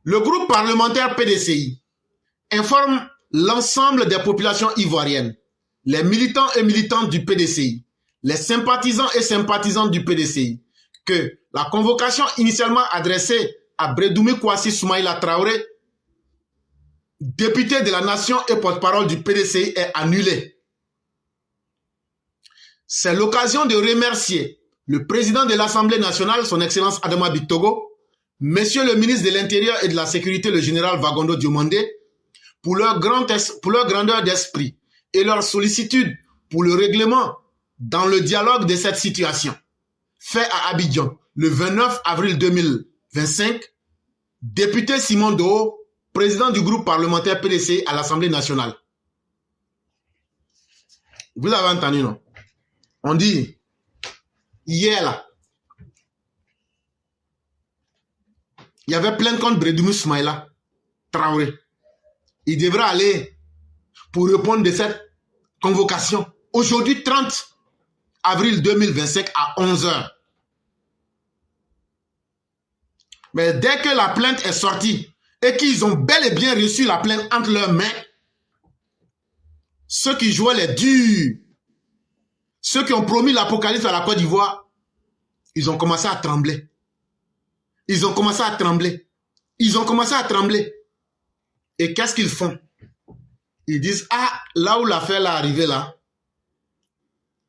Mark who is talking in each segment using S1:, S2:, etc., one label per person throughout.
S1: Le groupe parlementaire PDCI informe l'ensemble des populations ivoiriennes, les militants et militantes du PDCI, les sympathisants et sympathisantes du PDCI, que la convocation initialement adressée à Brédoumi Kouassi Soumaïla Traoré, député de la nation et porte-parole du PDCI, est annulée. C'est l'occasion de remercier le président de l'Assemblée nationale, son Excellence Adama Bitogo, Monsieur le ministre de l'Intérieur et de la Sécurité, le général Vagondo Diomandé, pour leur grandeur d'esprit et leur sollicitude pour le règlement dans le dialogue de cette situation. Fait à Abidjan le 29 avril 2025, député Simon Doho, président du groupe parlementaire PDC à l'Assemblée nationale. Vous avez entendu, non? On dit, hier là, il y avait plein contre Brédoumi Soumaïla Traoré. Il devra aller pour répondre de cette convocation. Aujourd'hui, 30 avril 2025 à 11 h. Mais dès que la plainte est sortie et qu'ils ont bel et bien reçu la plainte entre leurs mains, ceux qui jouaient les durs, ceux qui ont promis l'apocalypse à la Côte d'Ivoire, ils ont commencé à trembler. Ils ont commencé à trembler. Ils ont commencé à trembler. Et qu'est-ce qu'ils font? Ils disent, ah, là où l'affaire est arrivée là,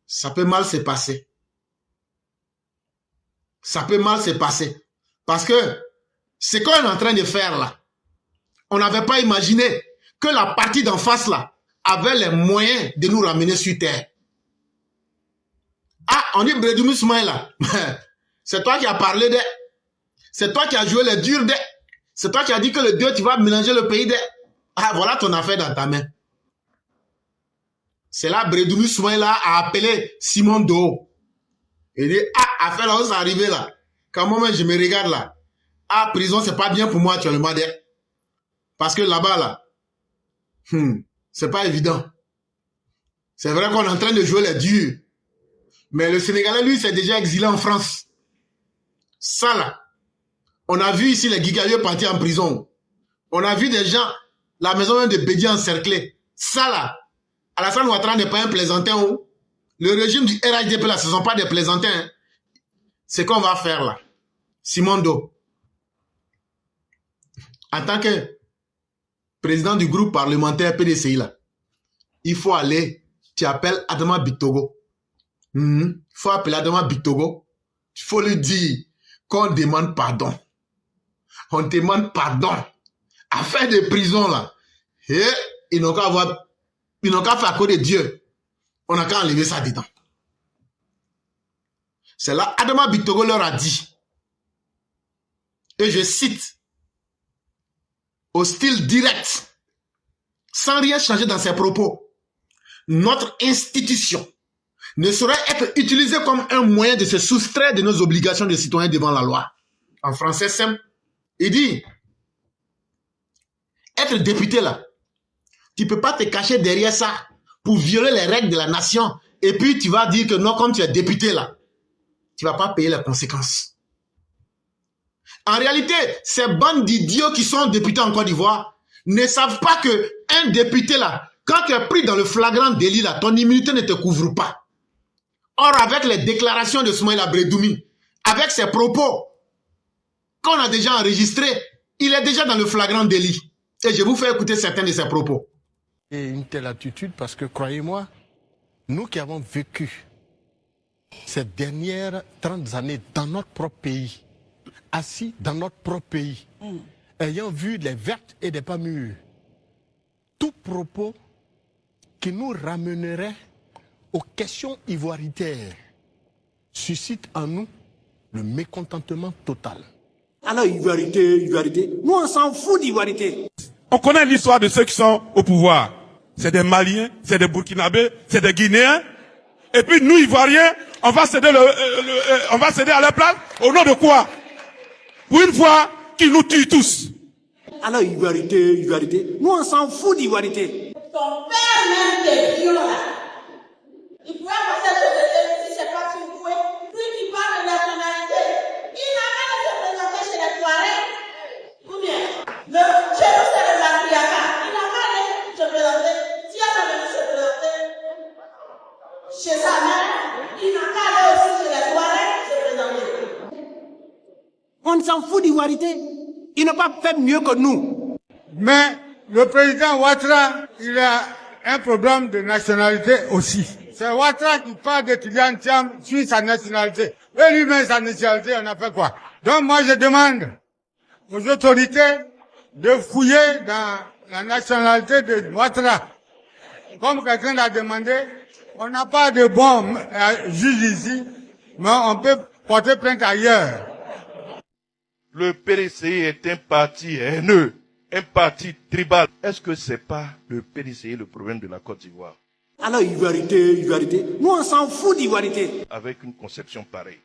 S1: ça peut mal se passer. Ça peut mal se passer. Parce que ce qu'on est en train de faire là, on n'avait pas imaginé que la partie d'en face là avait les moyens de nous ramener sur terre. Ah, on dit Brédoumi Soumaïla, c'est toi qui as parlé de... C'est toi qui as joué les durs de... C'est toi qui as dit que le Dieu, tu vas mélanger le pays de... Ah, voilà ton affaire dans ta main. C'est là Brédoumi Soumaïla a appelé Simon Doho. Il dit, ah, affaire là où c'est arrivé là. Quand moi je me regarde là. Ah, prison, c'est pas bien pour moi actuellement. Parce que là-bas là, c'est pas évident. C'est vrai qu'on est en train de jouer les durs. Mais le Sénégalais, lui, s'est déjà exilé en France. Ça là. On a vu ici les Guigalieux partir en prison. On a vu des gens, la maison même de Bédier encerclée. Ça là, Alassane Ouattara n'est pas un plaisantin. Le régime du RHDP là, ce ne sont pas des plaisantins. Hein. C'est qu'on va faire là. Simon Doho, en tant que président du groupe parlementaire PDCI là, il faut aller, tu appelles Adama Bitogo. Il faut appeler Adama Bitogo. Il faut lui dire qu'on demande pardon. On demande pardon. Affaire de prison là. Et ils n'ont qu'à avoir, ils n'ont qu'à faire à cause de Dieu. On n'a qu'à enlever ça dedans. C'est là, Adama Bitogo leur a dit, et je cite, au style direct, sans rien changer dans ses propos, notre institution ne saurait être utilisée comme un moyen de se soustraire de nos obligations de citoyens devant la loi. En français simple, il dit, être député là, tu ne peux pas te cacher derrière ça pour violer les règles de la nation et puis tu vas dire que non, comme tu es député là, tu ne vas pas payer les conséquences. En réalité, ces bandes d'idiots qui sont députés en Côte d'Ivoire ne savent pas qu'un député là, quand tu es pris dans le flagrant délit là, ton immunité ne te couvre pas. Or, avec les déclarations de Soumaïla Brédoumi, avec ses propos qu'on a déjà enregistrés, il est déjà dans le flagrant délit. Et je vous fais écouter certains de ses propos.
S2: Et une telle attitude parce que, croyez-moi, nous qui avons vécu ces dernières 30 années dans notre propre pays, assis dans notre propre pays, ayant vu les vertes et des pas mûres, tout propos qui nous ramènerait aux questions ivoiritaires suscite en nous le mécontentement total.
S3: Alors, ivoirité, nous on s'en fout d'ivoirité.
S4: On connaît l'histoire de ceux qui sont au pouvoir. C'est des Maliens, c'est des Burkinabés, c'est des Guinéens. Et puis nous, Ivoiriens, on va céder à leur place. Au nom de quoi? Pour une fois qu'ils nous tuent tous.
S3: Alors, ivoirité, nous on s'en fout d'ivoirité.
S5: Ton père même des vieux là. Il pouvait passer sur si c'est pas sur vous. Lui qui parle de nationalité. Il n'a même pas se présenter chez les Touaregs. Ou bien? Mais chez nous, c'est le matriarcat. Il n'a pas allé se présenter. Si elle a venu se présenter chez sa mère, il n'a qu'à aller aussi chez les Touaregs se présenter.
S3: On s'en fout d'Ivoirité. Ils n'ont pas fait mieux que nous.
S6: Mais le président Ouattara, il a un problème de nationalité aussi. C'est Ouattara qui parle de Tidjane Thiam sur sa nationalité. Et lui-même, sa nationalité, on a fait quoi? Donc moi, je demande aux autorités de fouiller dans la nationalité de Ouattara. Comme quelqu'un l'a demandé, on n'a pas de bon juge ici, mais on peut porter plainte ailleurs.
S7: Le PDCI est un parti haineux, un parti tribal. Est-ce que c'est pas le PDCI le problème de la Côte d'Ivoire?
S3: Alors, Ivoirité. Nous, on s'en fout d'Ivoirité.
S7: Avec une conception pareille.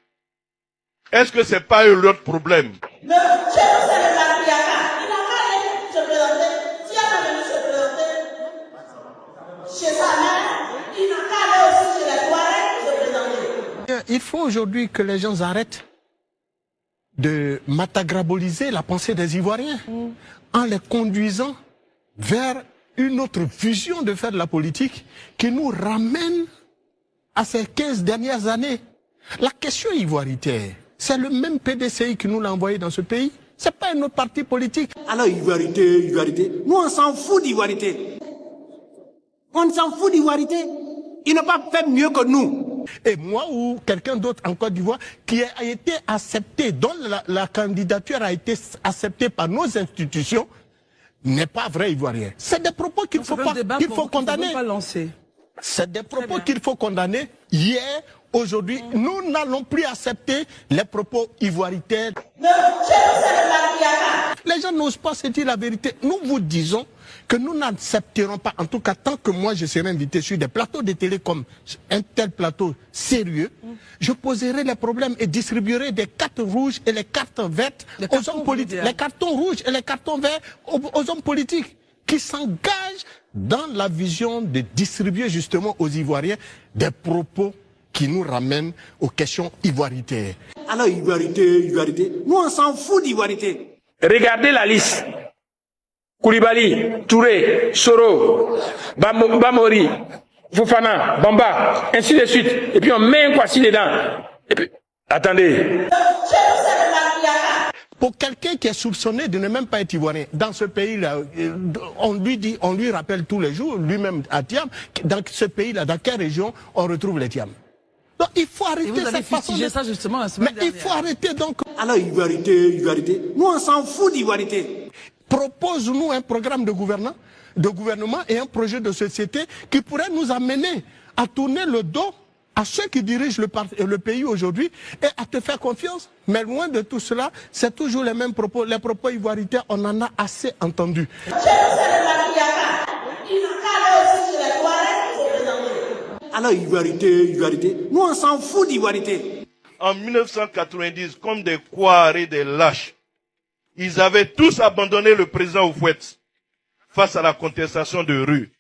S7: Est-ce que c'est pas eux leur problème?
S5: Mais chez nous, c'est le matriarcat. Il n'a pas allé se présenter. Si elle a venu se présenter chez sa mère, il n'a qu'à aller aussi chez les Touaregs se présenter.
S2: Il faut aujourd'hui que les gens arrêtent de matagraboliser la pensée des Ivoiriens en les conduisant vers une autre vision de faire de la politique qui nous ramène à ces 15 dernières années. La question ivoiritaire, c'est le même PDCI qui nous l'a envoyé dans ce pays. C'est pas un autre parti politique.
S3: Alors, Ivoirité. Nous, on s'en fout d'Ivoirité. On s'en fout d'Ivoirité. Ils n'ont pas fait mieux que nous.
S2: Et moi ou quelqu'un d'autre en Côte d'Ivoire qui a été accepté, dont la candidature a été acceptée par nos institutions, n'est pas vrai ivoirien. C'est des propos qu'il faut condamner. C'est des propos qu'il faut condamner. Hier, aujourd'hui, nous n'allons plus accepter les propos ivoiritaires.
S5: Mais chez nous, c'est le matriarcat.
S2: Les gens n'osent pas se dire la vérité. Nous vous disons que nous n'accepterons pas, en tout cas tant que moi je serai invité sur des plateaux de télé comme un tel plateau sérieux, je poserai les problèmes et distribuerai des cartes rouges et les cartes vertes aux hommes politiques. Les cartons rouges et les cartons verts aux hommes politiques qui s'engagent dans la vision de distribuer justement aux Ivoiriens des propos qui nous ramènent aux questions ivoiritaires.
S3: Alors, Ivoirité. Nous, on s'en fout d'Ivoirité.
S8: Regardez la liste. Koulibaly, Touré, Soro, Bamori, Fofana, Bamba, ainsi de suite. Et puis on met un Kwasi dedans. Et puis, attendez.
S5: Chez nous, c'est le matriarcat.
S2: Pour quelqu'un qui est soupçonné de ne même pas être ivoirien, dans ce pays-là, on lui rappelle tous les jours, lui-même à Thiam, dans ce pays-là, dans quelle région on retrouve les Thiam. Donc il faut arrêter cette façon de...
S9: ça justement la semaine
S2: dernière. Il faut arrêter donc...
S3: Alors, Ivoirité. Nous, on s'en fout d'Ivoirité.
S2: Propose-nous un programme de gouvernement et un projet de société qui pourrait nous amener à tourner le dos à ceux qui dirigent le pays aujourd'hui et à te faire confiance. Mais loin de tout cela, c'est toujours les mêmes propos. Les propos ivoiritaires, on en a assez entendu.
S5: Chez nous, c'est le matriarcat. Il n'a qu'à aller aussi chez les Touaregs se présenter.
S3: Alors, Ivoirité. Nous, on s'en fout d'Ivoirité.
S7: En 1990, comme des couards et des lâches, ils avaient tous abandonné le président Houphouët face à la contestation de rue.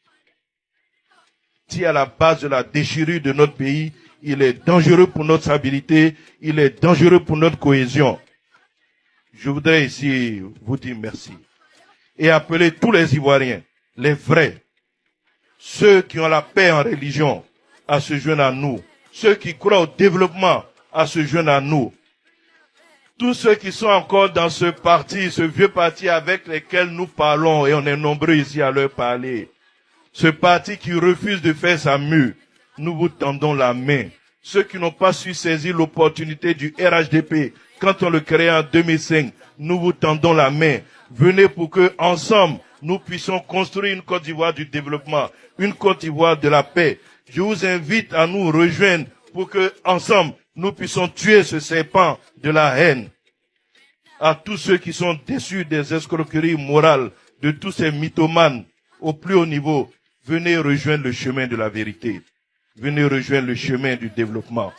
S7: Qui est à la base de la déchirure de notre pays, il est dangereux pour notre stabilité, il est dangereux pour notre cohésion. Je voudrais ici vous dire merci et appeler tous les Ivoiriens, les vrais, ceux qui ont la paix en religion, à se joindre à nous, ceux qui croient au développement, à se joindre à nous. Tous ceux qui sont encore dans ce parti, ce vieux parti avec lesquels nous parlons, et on est nombreux ici à leur parler, ce parti qui refuse de faire sa mue, nous vous tendons la main. Ceux qui n'ont pas su saisir l'opportunité du RHDP, quand on le créait en 2005, nous vous tendons la main. Venez pour que, ensemble, nous puissions construire une Côte d'Ivoire du développement, une Côte d'Ivoire de la paix. Je vous invite à nous rejoindre pour que, ensemble, nous puissions tuer ce serpent de la haine. À tous ceux qui sont déçus des escroqueries morales de tous ces mythomanes au plus haut niveau, venez rejoindre le chemin de la vérité. Venez rejoindre le chemin du développement.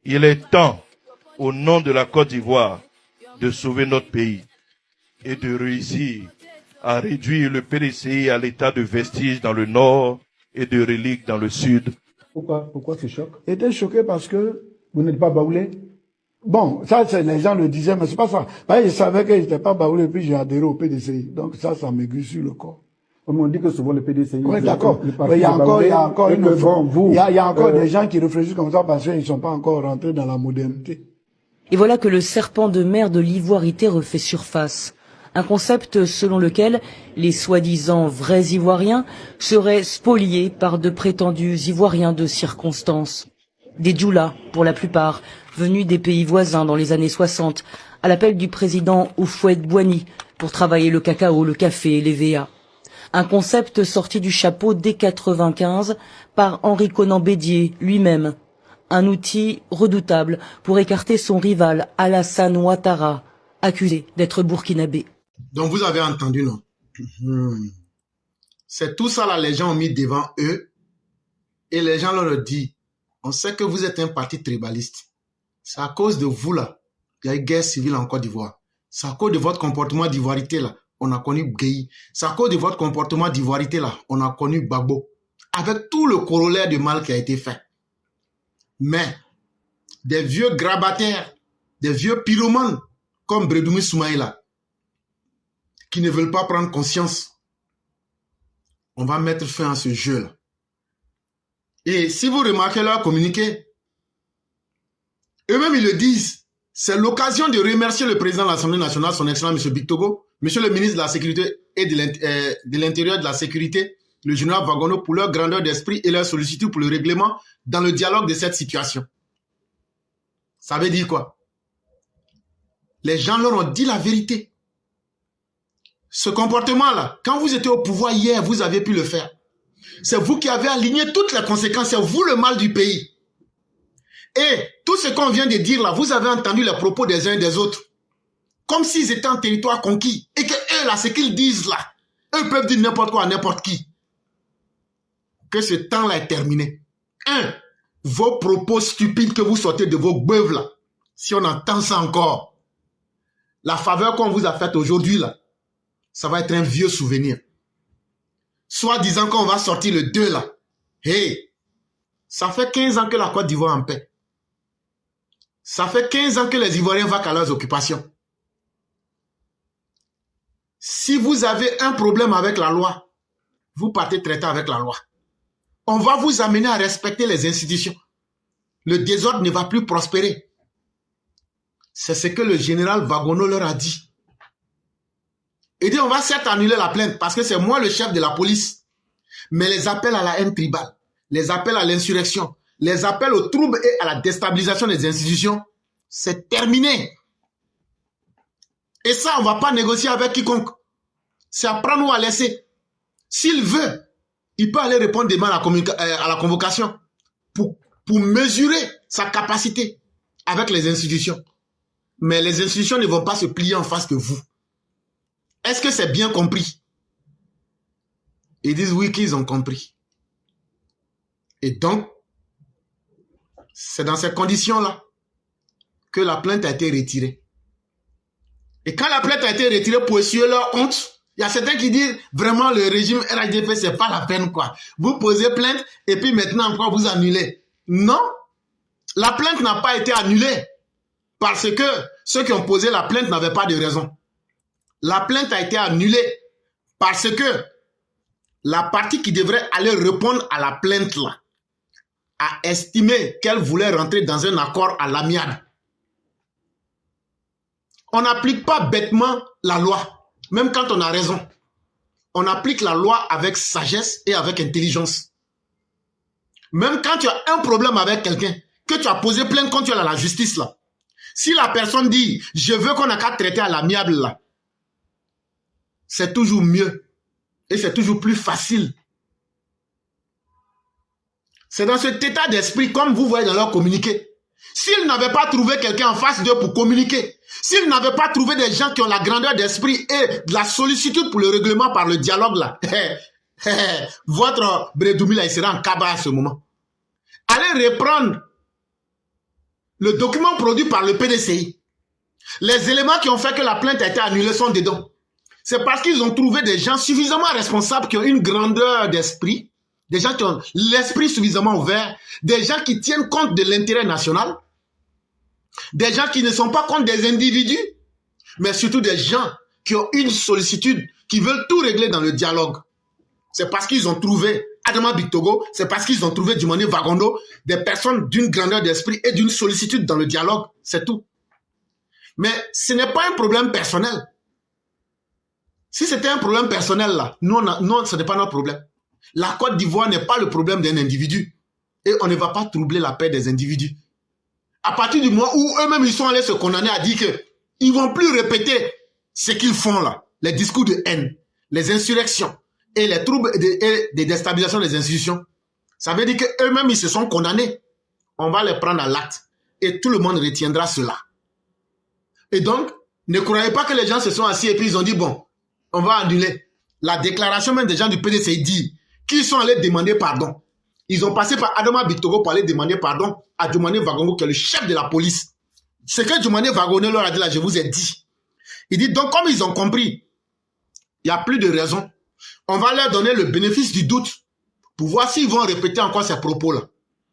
S7: Il est temps, au nom de la Côte d'Ivoire, de sauver notre pays et de réussir à réduire le PDCI à l'état de vestige dans le nord et de relique dans le sud.
S10: Pourquoi ce choc? J'étais choqué parce que vous n'êtes pas baoulé.
S9: Bon, ça, les gens le disaient, mais c'est pas ça. Parce que je savais qu'ils n'étaient pas baoulés, puis j'ai adhéré au PDCI. Donc ça m'aiguille sur le corps.
S10: Comme on dit que souvent le PDCI...
S9: Oui, d'accord. Mais il y a encore des gens qui réfléchissent comme ça parce qu'ils ne sont pas encore rentrés dans la modernité.
S11: Et voilà que le serpent de mer de l'ivoirité refait surface. Un concept selon lequel les soi-disant vrais Ivoiriens seraient spoliés par de prétendus Ivoiriens de circonstance. Des djoulas, pour la plupart, venus des pays voisins dans les années 60, à l'appel du président Houphouët-Boigny, pour travailler le cacao, le café et les VA. Un concept sorti du chapeau dès 95 par Henri Konan Bédier lui-même. Un outil redoutable pour écarter son rival Alassane Ouattara, accusé d'être burkinabé.
S1: Donc vous avez entendu, non? C'est tout ça là, les gens ont mis devant eux et les gens leur disent, on sait que vous êtes un parti tribaliste. C'est à cause de vous là, il y a eu guerre civile en Côte d'Ivoire. C'est à cause de votre comportement d'ivoirité là, on a connu Gueye. C'est à cause de votre comportement d'ivoirité là, on a connu Gbagbo. Avec tout le corollaire de mal qui a été fait. Mais des vieux grabataires, des vieux pyromanes comme Bredoumi Soumaïla, qui ne veulent pas prendre conscience, on va mettre fin à ce jeu-là. Et si vous remarquez leur communiqué, eux-mêmes ils le disent, c'est l'occasion de remercier le président de l'Assemblée nationale, son excellent M. Bictogo, M. le ministre de la Sécurité et de l'Intérieur de la Sécurité, le général Vagono, pour leur grandeur d'esprit et leur sollicitude pour le règlement dans le dialogue de cette situation. Ça veut dire quoi? Les gens leur ont dit la vérité. Ce comportement-là, quand vous étiez au pouvoir hier, vous avez pu le faire. C'est vous qui avez aligné toutes les conséquences, c'est vous le mal du pays. Et tout ce qu'on vient de dire là, vous avez entendu les propos des uns et des autres. Comme s'ils étaient en territoire conquis. Et que eux là, ce qu'ils disent là, eux peuvent dire n'importe quoi à n'importe qui. Que ce temps-là est terminé. Vos propos stupides que vous sortez de vos beuves là, si on entend ça encore, la faveur qu'on vous a faite aujourd'hui là, ça va être un vieux souvenir. Soit disant qu'on va sortir le 2 là. Hey, ça fait 15 ans que la Côte d'Ivoire est en paix. Ça fait 15 ans que les Ivoiriens vaquent à leurs occupations. Si vous avez un problème avec la loi, vous partez traiter avec la loi. On va vous amener à respecter les institutions. Le désordre ne va plus prospérer. C'est ce que le général Vagono leur a dit. Il dit, on va certes annuler la plainte parce que c'est moi le chef de la police. Mais les appels à la haine tribale, les appels à l'insurrection, les appels au trouble et à la déstabilisation des institutions, c'est terminé. Et ça, on ne va pas négocier avec quiconque. C'est à prendre ou à laisser. S'il veut, il peut aller répondre demain à la convocation pour mesurer sa capacité avec les institutions. Mais les institutions ne vont pas se plier en face de vous. Est-ce que c'est bien compris? Ils disent oui qu'ils ont compris. Et donc, c'est dans ces conditions-là que la plainte a été retirée. Et quand la plainte a été retirée pour essuyer leur honte, il y a certains qui disent vraiment le régime RHDP, c'est pas la peine quoi. Vous posez plainte et puis maintenant encore vous annulez. Non, la plainte n'a pas été annulée parce que ceux qui ont posé la plainte n'avaient pas de raison. La plainte a été annulée parce que la partie qui devrait aller répondre à la plainte là a estimé qu'elle voulait rentrer dans un accord à l'amiable. On n'applique pas bêtement la loi, même quand on a raison. On applique la loi avec sagesse et avec intelligence. Même quand tu as un problème avec quelqu'un, que tu as posé plainte contre la justice là, si la personne dit « je veux qu'on ait qu'à traiter à l'amiable là », c'est toujours mieux et c'est toujours plus facile. C'est dans cet état d'esprit, comme vous voyez dans leur communiqué. S'ils n'avaient pas trouvé quelqu'un en face d'eux pour communiquer, s'ils n'avaient pas trouvé des gens qui ont la grandeur d'esprit et de la sollicitude pour le règlement par le dialogue là, votre Bredoumi là, il sera en cabas à ce moment. Allez reprendre le document produit par le PDCI. Les éléments qui ont fait que la plainte a été annulée sont dedans. C'est parce qu'ils ont trouvé des gens suffisamment responsables qui ont une grandeur d'esprit, des gens qui ont l'esprit suffisamment ouvert, des gens qui tiennent compte de l'intérêt national Des gens qui ne sont pas contre des individus, mais surtout des gens qui ont une sollicitude, qui veulent tout régler dans le dialogue. C'est parce qu'ils ont trouvé Adama Bictogo, c'est parce qu'ils ont trouvé Djumani Vagondo, des personnes d'une grandeur d'esprit et d'une sollicitude dans le dialogue, c'est tout. Mais ce n'est pas un problème personnel. Si c'était un problème personnel, là, non, ce n'est pas notre problème. La Côte d'Ivoire n'est pas le problème d'un individu. Et on ne va pas troubler la paix des individus. À partir du moment où eux-mêmes ils sont allés se condamner à dire qu'ils ne vont plus répéter ce qu'ils font là, les discours de haine, les insurrections et les troubles et des déstabilisations des institutions, ça veut dire qu'eux-mêmes ils se sont condamnés. On va les prendre à l'acte et tout le monde retiendra cela. Et donc, ne croyez pas que les gens se sont assis et puis ils ont dit bon, on va annuler. La déclaration même des gens du PDCI dit qu'ils sont allés demander pardon. Ils ont passé par Adama Bictogo pour aller demander pardon à Djumani Vagongo, qui est le chef de la police. Ce que Djumani Vagongo leur a dit là, je vous ai dit. Il dit donc comme ils ont compris, il n'y a plus de raison. On va leur donner le bénéfice du doute pour voir s'ils vont répéter encore ces propos-là.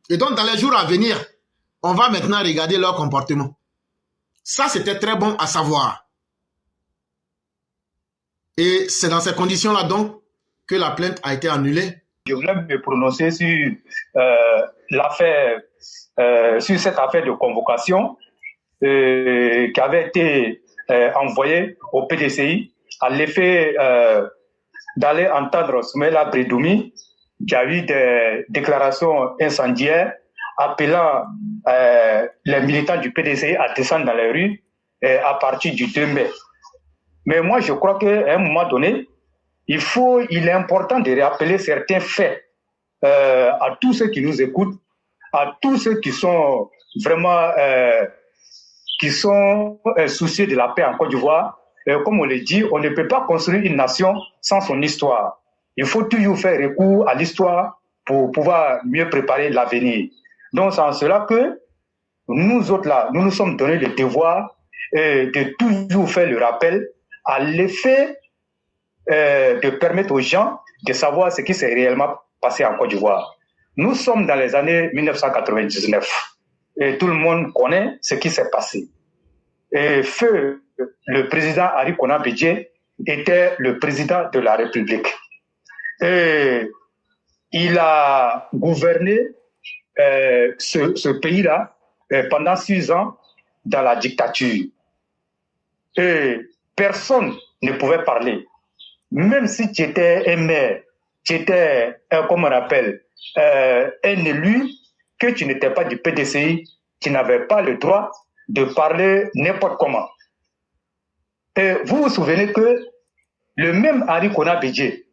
S1: Et donc dans les jours à venir, on va maintenant regarder leur comportement. Ça, c'était très bon à savoir. Et c'est dans ces conditions-là donc que la plainte a été annulée.
S12: Je voulais me prononcer sur l'affaire, sur cette affaire de convocation qui avait été envoyée au PDCI à l'effet d'aller entendre Soumaïla Brédoumi, qui a eu des déclarations incendiaires appelant les militants du PDCI à descendre dans les rues à partir du 2 mai. Mais moi, je crois qu'à un moment donné, il est important de rappeler certains faits à tous ceux qui nous écoutent, à tous ceux qui sont vraiment soucieux de la paix en Côte d'Ivoire. Comme on le dit, on ne peut pas construire une nation sans son histoire. Il faut toujours faire recours à l'histoire pour pouvoir mieux préparer l'avenir. Donc c'est en cela que nous autres là, nous nous sommes donné le devoir de toujours faire le rappel à l'effet de permettre aux gens de savoir ce qui s'est réellement passé en Côte d'Ivoire. Nous sommes dans les années 1999 et tout le monde connaît ce qui s'est passé. Et feu, le président Henri Konan Bédié était le président de la République. Et il a gouverné ce pays-là pendant 6 ans dans la dictature. Et personne ne pouvait parler. Même si tu étais un maire, tu étais, comment on appelle, un élu, que tu n'étais pas du PDCI, tu n'avais pas le droit de parler n'importe comment. Et vous vous souvenez que le même Henri Konan Bédié,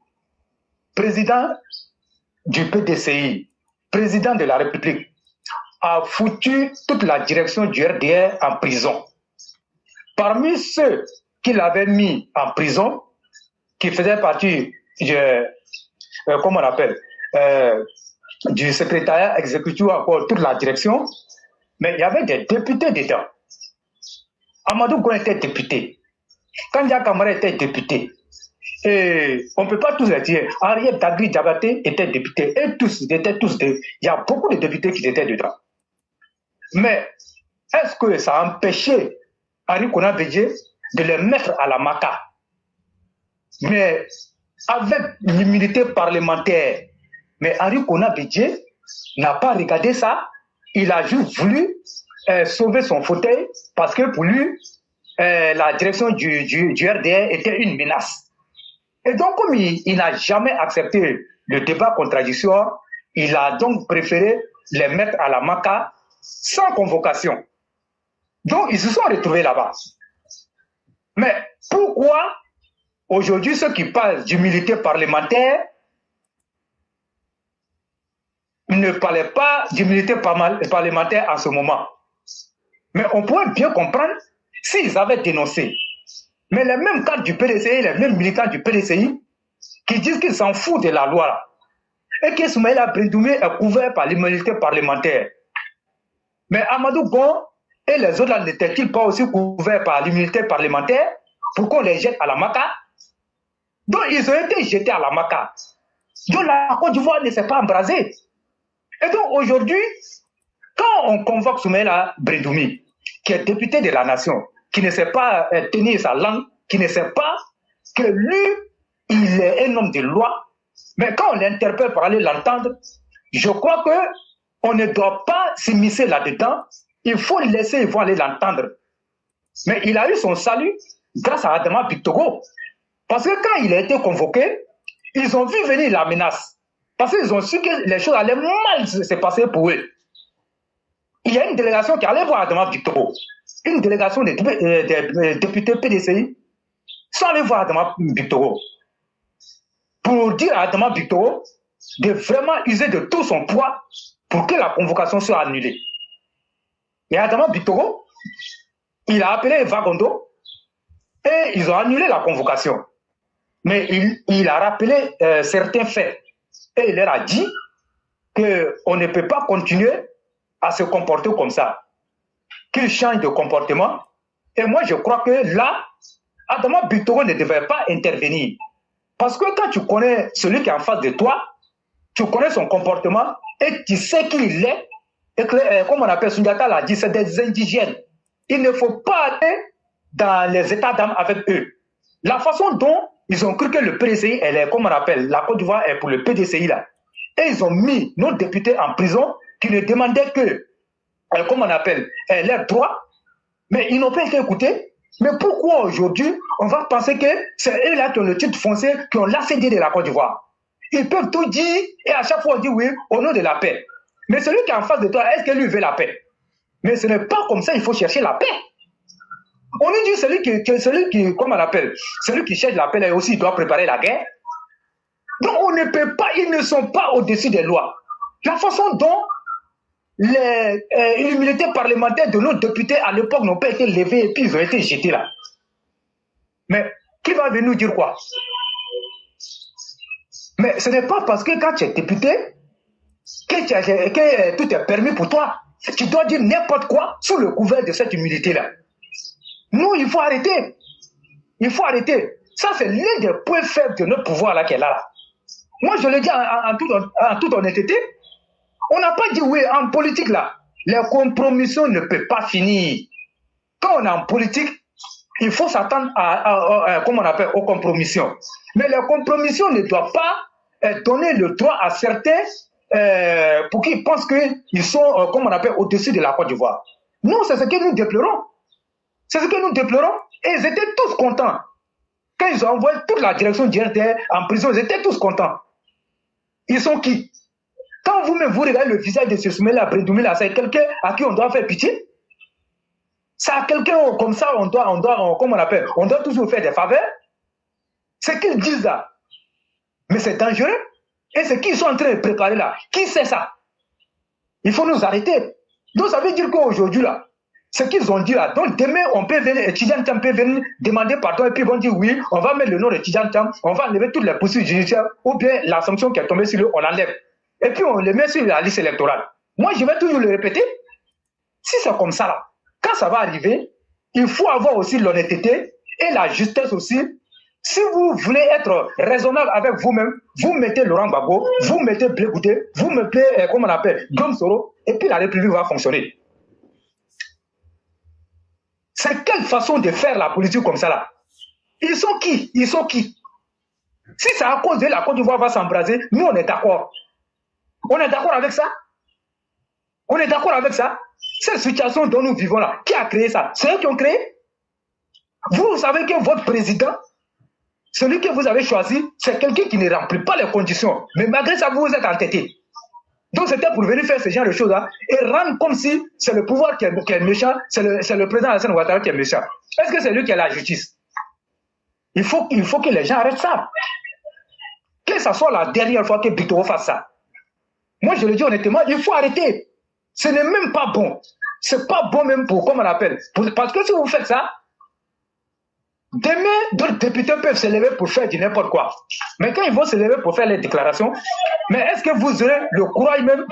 S12: président du PDCI, président de la République, a foutu toute la direction du RDR en prison. Parmi ceux qu'il avait mis en prison, qui faisaient partie comment on appelle, du secrétariat exécutif, encore toute la direction, mais il y avait des députés dedans. Amadou Gon était député. Kandja Kamara était député. Et on ne peut pas tous les dire. Ariel Dagri Diabaté était député. Et tous, ils étaient tous il y a beaucoup de députés qui étaient dedans. Mais est-ce que ça a empêché Henri Konan Bédié de les mettre à la maca? Mais avec l'immunité parlementaire. Mais Henri Konan Bédié n'a pas regardé ça. Il a juste voulu sauver son fauteuil parce que pour lui, la direction du RDR était une menace. Et donc, comme il n'a jamais accepté le débat contradictoire, il a donc préféré les mettre à la maca sans convocation. Donc, ils se sont retrouvés là-bas. Mais pourquoi aujourd'hui ceux qui parlent d'humilité parlementaire ne parlaient pas d'humilité parlementaire en ce moment? Mais on pourrait bien comprendre s'ils avaient dénoncé. Mais les mêmes cadres du PDCI, les mêmes militants du PDCI, qui disent qu'ils s'en foutent de la loi là, et que Soumaïla Brédoumi est couvert par l'immunité parlementaire. Mais Amadou Gon et les autres n'étaient-ils pas aussi couverts par l'immunité parlementaire pour qu'on les jette à la maca? Donc ils ont été jetés à la maca. Donc la Côte d'Ivoire ne s'est pas embrasée. Et donc aujourd'hui, quand on convoque Soumaïla Brédoumi, qui est député de la nation, qui ne sait pas tenir sa langue, qui ne sait pas que lui, il est un homme de loi, mais quand on l'interpelle pour aller l'entendre, je crois que on ne doit pas s'immiscer là-dedans, il faut laisser, il faut aller l'entendre. Mais il a eu son salut grâce à Adama Bictogo. Parce que quand il a été convoqué, ils ont vu venir la menace. Parce qu'ils ont su que les choses allaient mal se passer pour eux. Il y a une délégation qui allait voir Adama Bictogo. Une délégation des députés PDCI sont allés voir Adama Bictogo pour dire à Adama Bictogo de vraiment user de tout son poids pour que la convocation soit annulée. Et Adama Bictogo, il a appelé Vagondo et ils ont annulé la convocation. Mais il a rappelé certains faits. Et il leur a dit qu'on ne peut pas continuer à se comporter comme ça. Qu'il change de comportement. Et moi, je crois que là, Adama Bictogo ne devait pas intervenir. Parce que quand tu connais celui qui est en face de toi, tu connais son comportement et tu sais qui il est. Et que, comme on appelle Sundiata l'a dit, c'est des indigènes. Il ne faut pas aller dans les états d'âme avec eux. La façon dont ils ont cru que le PDCI, elle est, comme on appelle, la Côte d'Ivoire est pour le PDCI là. Et ils ont mis nos députés en prison qui ne demandaient que, comme on appelle, leurs droits, mais ils n'ont pas été écoutés. Mais pourquoi aujourd'hui, on va penser que c'est eux là qui ont le titre foncier, qui ont l'ACD de la Côte d'Ivoire? Ils peuvent tout dire et à chaque fois on dit oui, au nom de la paix. Mais celui qui est en face de toi, est-ce que lui veut la paix? Mais ce n'est pas comme ça, il faut chercher la paix. On lui dit celui qui, comme on l'appelle, celui qui cherche la paix, là aussi, il doit préparer la guerre. Donc on ne peut pas, ils ne sont pas au-dessus des lois. La façon dont l'immunité parlementaire de nos députés à l'époque n'ont pas été levées et puis ils ont été jetés là. Mais qui va venir nous dire quoi? Mais ce n'est pas parce que quand tu es député que tout est permis pour toi. Tu dois dire n'importe quoi sous le couvert de cette humilité-là. Non, il faut arrêter. Il faut arrêter. Ça, c'est l'un des points faibles de notre pouvoir là qui est là. Moi, je le dis en toute honnêteté. On n'a pas dit oui, en politique là, les compromissions ne peuvent pas finir. Quand on est en politique, il faut s'attendre comment on appelle, aux compromissions. Mais les compromissions ne doivent pas donner le droit à certains pour qu'ils pensent qu'ils sont, comme on appelle, au-dessus de la Côte d'Ivoire. Non, c'est ce que nous déplorons. C'est ce que nous déplorons. Et ils étaient tous contents. Quand ils ont envoyé toute la direction du RTR en prison, ils étaient tous contents. Ils sont qui? Quand vous-même vous regardez le visage de ce Soumaïla Brédoumila, c'est quelqu'un à qui on doit faire pitié? C'est à quelqu'un comme ça, comme on appelle, on doit toujours faire des faveurs? C'est qu'ils disent là. Mais c'est dangereux. Et ce qu'ils sont en train de préparer là, qui sait ça? Il faut nous arrêter. Donc ça veut dire qu'aujourd'hui là, ce qu'ils ont dit là, donc demain on peut venir, étudiant Tam peut venir demander pardon et puis ils vont dire oui, on va mettre le nom d'étudiant Tam, on va enlever toutes les poursuites judiciaires ou bien la sanction qui est tombée sur eux, on l'enlève. Et puis on le met sur la liste électorale. Moi je vais toujours le répéter. Si c'est comme ça là, quand ça va arriver, il faut avoir aussi l'honnêteté et la justesse aussi. Si vous voulez être raisonnable avec vous-même, vous mettez Laurent Gbagbo, vous mettez Blé Goudé, vous mettez, comment on appelle, Guillaume Soro, et puis la République va fonctionner. C'est quelle façon de faire la politique comme ça là? Ils sont qui? Ils sont qui? Si c'est à cause de la Côte d'Ivoire va s'embraser, nous on est d'accord. On est d'accord avec ça? On est d'accord avec ça? Cette situation dont nous vivons là, qui a créé ça? C'est eux qui ont créé? Vous savez que votre président, celui que vous avez choisi, c'est quelqu'un qui ne remplit pas les conditions. Mais malgré ça, vous êtes entêté. Donc c'était pour venir faire ce genre de choses-là et rendre comme si c'est le pouvoir qui est méchant, c'est le président Alassane Ouattara qui est méchant. Est-ce que c'est lui qui a la justice? Il faut que les gens arrêtent ça. Que ça soit la dernière fois que Bictogo fasse ça. Moi, je le dis honnêtement, il faut arrêter. Ce n'est même pas bon. C'est pas bon même pour, comme on appelle. Parce que si vous faites ça, demain, d'autres députés peuvent se lever pour faire du n'importe quoi. Mais quand ils vont se lever pour faire les déclarations, mais est-ce que vous aurez le courage même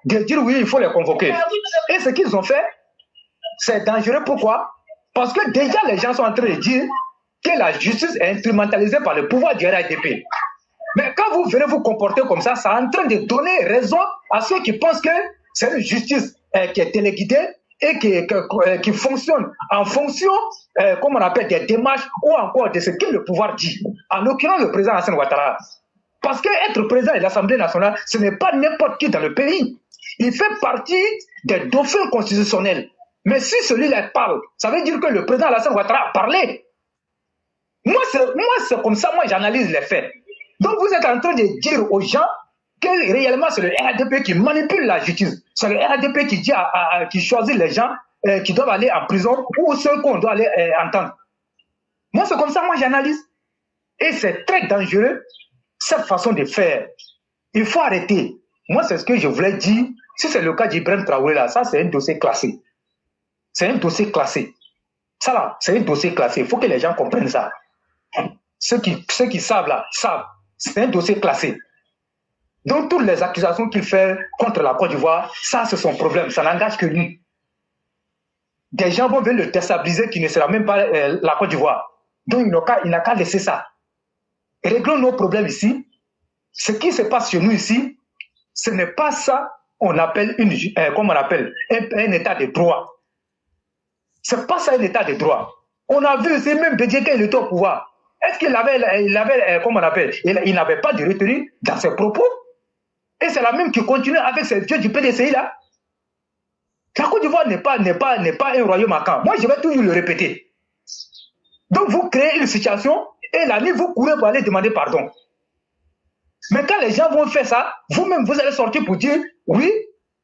S12: de dire oui, il faut les convoquer? Et ce qu'ils ont fait, c'est dangereux. Pourquoi? Parce que déjà les gens sont en train de dire que la justice est instrumentalisée par le pouvoir du RHDP. Mais quand vous venez vous comporter comme ça, c'est en train de donner raison à ceux qui pensent que c'est une justice qui est téléguidée et qui fonctionne en fonction, comme on appelle, des démarches ou encore de ce que le pouvoir dit. En l'occurrence, le président Alassane Ouattara. Parce qu'être président de l'Assemblée nationale, ce n'est pas n'importe qui dans le pays. Il fait partie des dauphins constitutionnels. Mais si celui-là parle, ça veut dire que le président Alassane Ouattara a parlé. Moi, c'est comme ça, moi, j'analyse les faits. Donc, vous êtes en train de dire aux gens que réellement, c'est le RDP qui manipule la justice. C'est le RDP qui dit qui choisit les gens qui doivent aller en prison ou ceux qu'on doit aller entendre. Moi, c'est comme ça, moi, j'analyse. Et c'est très dangereux, cette façon de faire. Il faut arrêter. Moi, c'est ce que je voulais dire. Si c'est le cas d'Ibrahim Traoré, là, ça, c'est un dossier classé. C'est un dossier classé. Ça, là, c'est un dossier classé. Il faut que les gens comprennent ça. Ceux qui savent, là, savent. C'est un dossier classé. Donc, toutes les accusations qu'il fait contre la Côte d'Ivoire, ça, c'est son problème. Ça n'engage que lui. Des gens vont venir le déstabiliser qui ne sera même pas la Côte d'Ivoire. Donc, il n'a qu'à laisser ça. Et réglons nos problèmes ici. Ce qui se passe chez nous ici, ce n'est pas ça qu'on appelle un état de droit. C'est pas ça un état de droit. On a vu aussi même Bédié quand il était au pouvoir. Est-ce qu'il avait comment on appelle, il n'avait pas de retenue dans ses propos? Et c'est la même qui continue avec ces vieux du PDCI là. La Côte d'Ivoire n'est pas un royaume à camp. Moi, je vais toujours le répéter. Donc, vous créez une situation et la nuit, vous courez pour aller demander pardon. Mais quand les gens vont faire ça, vous-même, vous allez sortir pour dire, oui,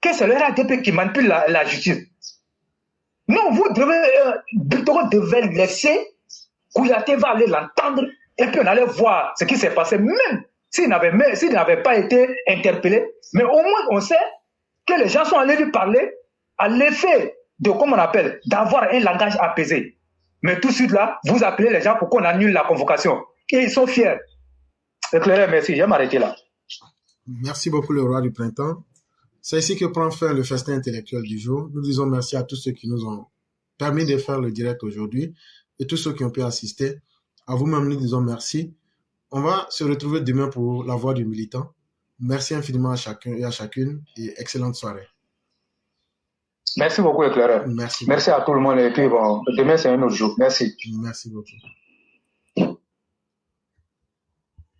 S12: que c'est le RADP qui manipule la justice. Non, vous devez laisser Kouyaté va aller l'entendre et puis on allait voir ce qui s'est passé, même s'il n'avait pas été interpellé. Mais au moins, on sait que les gens sont allés lui parler à l'effet de, comme on appelle, d'avoir un langage apaisé. Mais tout de suite là, vous appelez les gens pour qu'on annule la convocation. Et ils sont fiers. Éclairé, merci. Je vais m'arrêter là.
S1: Merci beaucoup, le roi du printemps. C'est ici que prend fin le festin intellectuel du jour. Nous disons merci à tous ceux qui nous ont permis de faire le direct aujourd'hui et tous ceux qui ont pu assister. À vous-même, nous disons merci. On va se retrouver demain pour la voix du militant. Merci infiniment à chacun et à chacune et excellente soirée.
S12: Merci beaucoup, Éclaireur.
S1: Merci.
S12: Merci à tout le monde et puis bon, demain c'est un autre jour. Merci.
S1: Merci beaucoup.